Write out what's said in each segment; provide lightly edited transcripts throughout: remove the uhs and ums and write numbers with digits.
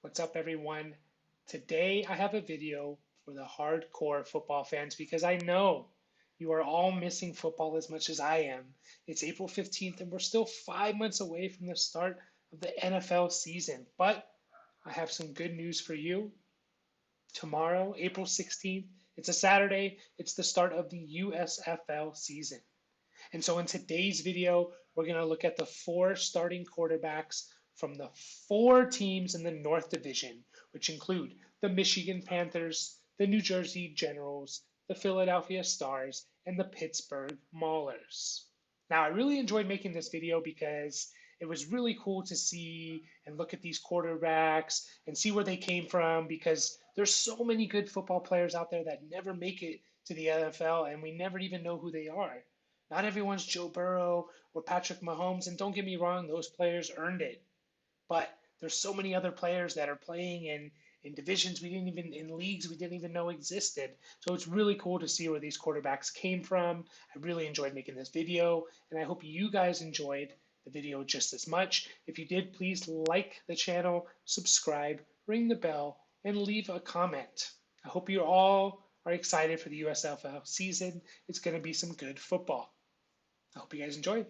What's up, everyone? Today I have a video for the hardcore football fans because I know you are all missing football as much as I am. It's April 15th and we're still 5 months away from the start of the NFL season. But I have some good news for you. Tomorrow, April 16th, it's a Saturday, it's the start of the USFL season. And so in today's video, we're going to look at the four starting quarterbacks from the four teams in the North Division, which include the Michigan Panthers, the New Jersey Generals, the Philadelphia Stars, and the Pittsburgh Maulers. Now, I really enjoyed making this video because it was really cool to see and look at these quarterbacks and see where they came from because there's so many good football players out there that never make it to the NFL and we never even know who they are. Not everyone's Joe Burrow or Patrick Mahomes, and don't get me wrong, those players earned it. But there's so many other players that are playing in divisions in leagues we didn't even know existed. So it's really cool to see where these quarterbacks came from. I really enjoyed making this video, and I hope you guys enjoyed the video just as much. If you did, please like the channel, subscribe, ring the bell, and leave a comment. I hope you all are excited for the USFL season. It's going to be some good football. I hope you guys enjoyed.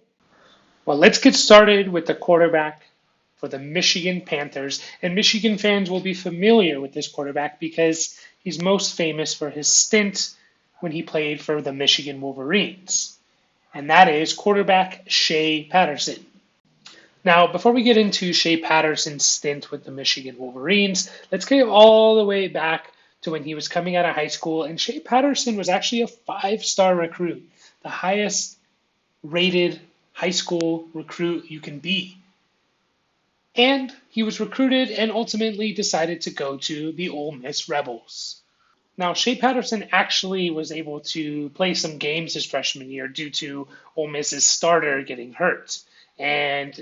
Well, let's get started with the quarterback for the Michigan Panthers. And Michigan fans will be familiar with this quarterback because he's most famous for his stint when he played for the Michigan Wolverines. And that is quarterback Shea Patterson. Now, before we get into Shea Patterson's stint with the Michigan Wolverines, let's get all the way back to when he was coming out of high school. And Shea Patterson was actually a five-star recruit, the highest rated high school recruit you can be. And he was recruited and ultimately decided to go to the Ole Miss Rebels. Now, Shea Patterson actually was able to play some games his freshman year due to Ole Miss's starter getting hurt. And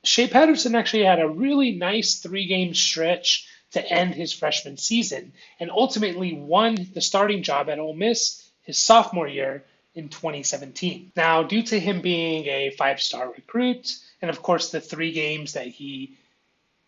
Shea Patterson actually had a really nice three-game stretch to end his freshman season and ultimately won the starting job at Ole Miss his sophomore year in 2017. Now, due to him being a five-star recruit, and of course the three games that he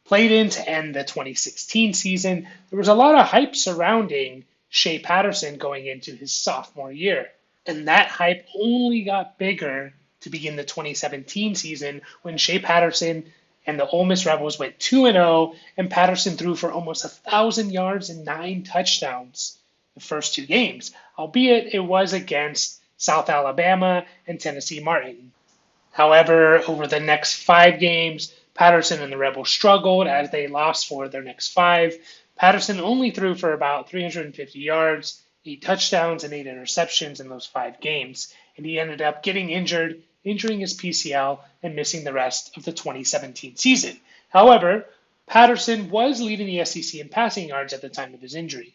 played in to end the 2016 season, there was a lot of hype surrounding Shea Patterson going into his sophomore year. And that hype only got bigger to begin the 2017 season when Shea Patterson and the Ole Miss Rebels went 2-0, and Patterson threw for almost 1,000 yards and 9 touchdowns the first two games, albeit it was against South Alabama and Tennessee Martin. However, over the next 5 games, Patterson and the Rebels struggled as they lost 4 of their next 5. Patterson only threw for about 350 yards, 8 touchdowns, and 8 interceptions in those 5 games, and he ended up getting injured, injuring his PCL, and missing the rest of the 2017 season. However, Patterson was leading the SEC in passing yards at the time of his injury.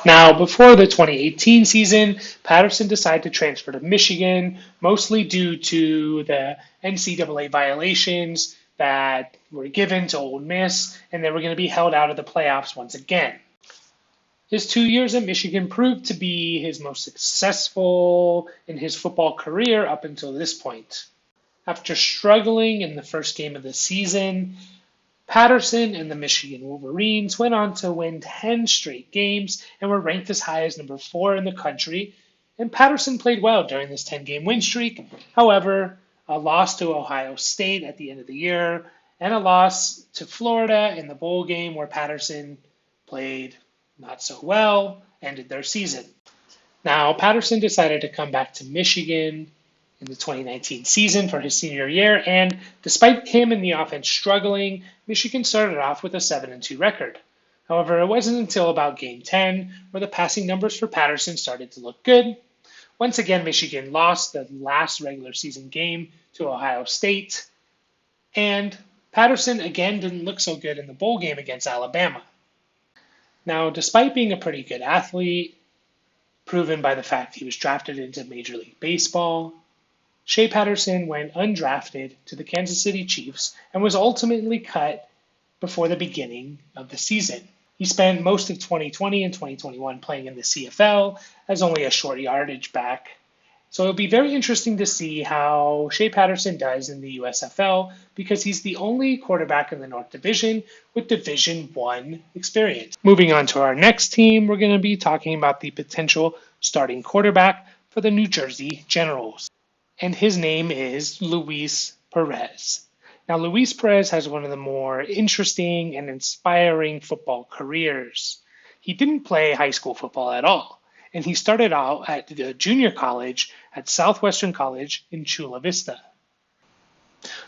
Now, before the 2018 season, Patterson decided to transfer to Michigan, mostly due to the NCAA violations that were given to Ole Miss, and they were going to be held out of the playoffs once again. His 2 years at Michigan proved to be his most successful in his football career up until this point. After struggling in the first game of the season, Patterson and the Michigan Wolverines went on to win 10 straight games and were ranked as high as number 4 in the country. And Patterson played well during this 10-game win streak. However, a loss to Ohio State at the end of the year and a loss to Florida in the bowl game where Patterson played not so well ended their season. Now, Patterson decided to come back to Michigan in the 2019 season for his senior year, and despite him and the offense struggling, Michigan started off with a 7-2 record. However, it wasn't until about Game 10 where the passing numbers for Patterson started to look good. Once again, Michigan lost the last regular season game to Ohio State, and Patterson again didn't look so good in the bowl game against Alabama. Now, despite being a pretty good athlete, proven by the fact he was drafted into Major League Baseball, Shea Patterson went undrafted to the Kansas City Chiefs and was ultimately cut before the beginning of the season. He spent most of 2020 and 2021 playing in the CFL as only a short yardage back, So it'll be very interesting to see how Shea Patterson does in the USFL because he's the only quarterback in the North Division with Division One experience. Moving on to our next team, we're going to be talking about the potential starting quarterback for the New Jersey Generals. And his name is Luis Perez. Now, Luis Perez has one of the more interesting and inspiring football careers. He didn't play high school football at all, and he started out at the junior college at Southwestern College in Chula Vista.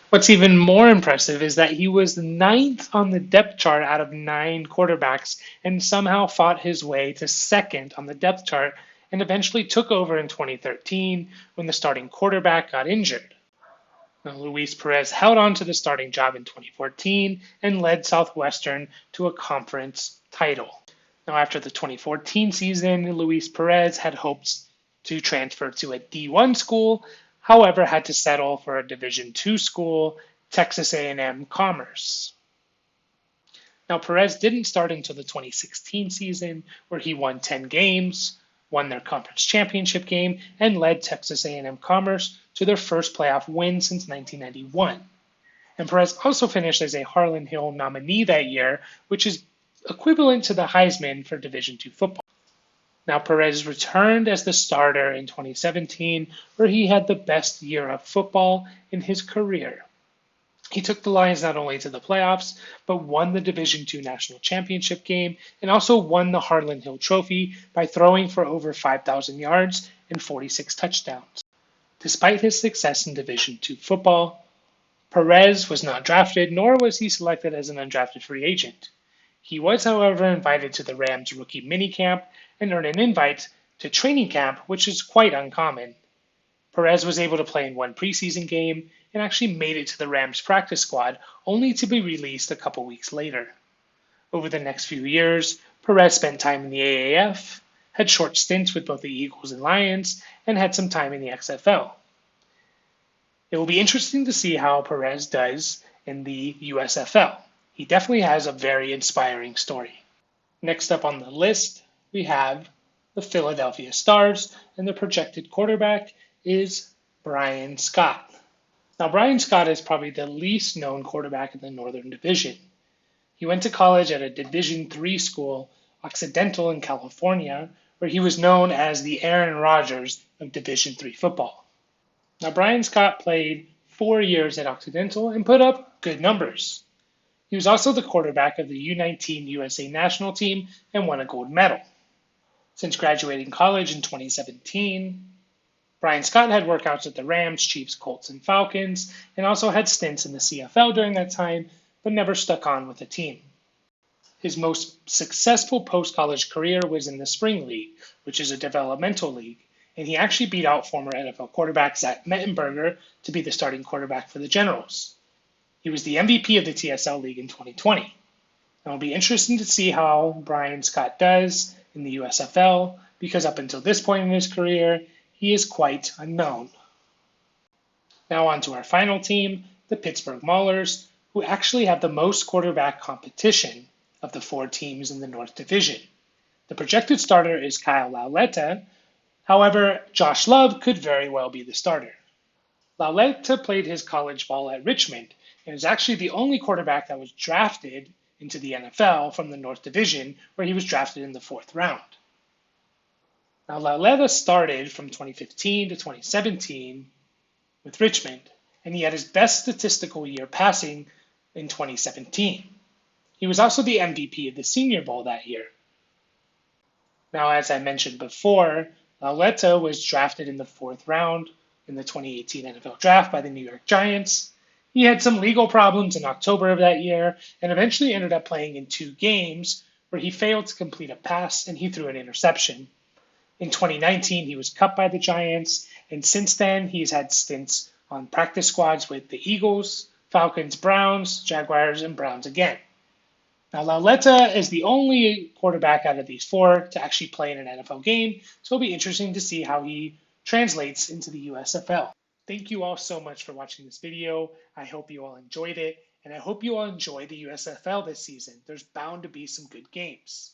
What's even more impressive is that he was ninth on the depth chart out of 9 quarterbacks and somehow fought his way to second on the depth chart and eventually took over in 2013 when the starting quarterback got injured. Now, Luis Perez held on to the starting job in 2014 and led Southwestern to a conference title. Now, after the 2014 season, Luis Perez had hopes to transfer to a D1 school, however, had to settle for a Division II school, Texas A&M Commerce. Now, Perez didn't start until the 2016 season, where he won 10 games, won their conference championship game, and led Texas A&M Commerce to their first playoff win since 1991. And Perez also finished as a Harlan Hill nominee that year, which is equivalent to the Heisman for Division II football. Now, Perez returned as the starter in 2017, where he had the best year of football in his career. He took the Lions not only to the playoffs, but won the Division II National Championship game and also won the Harlan Hill Trophy by throwing for over 5,000 yards and 46 touchdowns. Despite his success in Division II football, Perez was not drafted, nor was he selected as an undrafted free agent. He was, however, invited to the Rams rookie minicamp and earned an invite to training camp, which is quite uncommon. Perez was able to play in one preseason game and actually made it to the Rams practice squad, only to be released a couple weeks later. Over the next few years, Perez spent time in the AAF, had short stints with both the Eagles and Lions, and had some time in the XFL. It will be interesting to see how Perez does in the USFL. He definitely has a very inspiring story. Next up on the list, we have the Philadelphia Stars, and the projected quarterback is Brian Scott. Now, Brian Scott is probably the least known quarterback in the Northern Division. He went to college at a Division III school, Occidental in California, where he was known as the Aaron Rodgers of Division III football. Now, Brian Scott played 4 years at Occidental and put up good numbers. He was also the quarterback of the U19 USA national team and won a gold medal. Since graduating college in 2017, Brian Scott had workouts at the Rams, Chiefs, Colts, and Falcons, and also had stints in the CFL during that time, but never stuck on with a team. His most successful post-college career was in the Spring League, which is a developmental league, and he actually beat out former NFL quarterback Zach Mettenberger to be the starting quarterback for the Generals. He was the MVP of the TSL League in 2020. And it'll be interesting to see how Brian Scott does in the USFL, because up until this point in his career, he is quite unknown. Now on to our final team, the Pittsburgh Maulers, who actually have the most quarterback competition of the 4 teams in the North Division. The projected starter is Kyle Lauletta. However, Josh Love could very well be the starter. Lauletta played his college ball at Richmond and is actually the only quarterback that was drafted into the NFL from the North Division, where he was drafted in the 4th round. Now, Lauletta started from 2015 to 2017 with Richmond, and he had his best statistical year passing in 2017. He was also the MVP of the Senior Bowl that year. Now, as I mentioned before, Lauletta was drafted in the 4th round in the 2018 NFL Draft by the New York Giants. He had some legal problems in October of that year and eventually ended up playing in 2 games where he failed to complete a pass and he threw an interception. In 2019, he was cut by the Giants, and since then, he's had stints on practice squads with the Eagles, Falcons, Browns, Jaguars, and Browns again. Now, Lauletta is the only quarterback out of these 4 to actually play in an NFL game, so it'll be interesting to see how he translates into the USFL. Thank you all so much for watching this video. I hope you all enjoyed it, and I hope you all enjoy the USFL this season. There's bound to be some good games.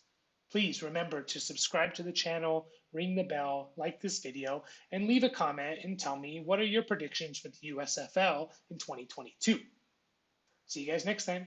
Please remember to subscribe to the channel, ring the bell, like this video, and leave a comment and tell me what are your predictions for the USFL in 2022. See you guys next time.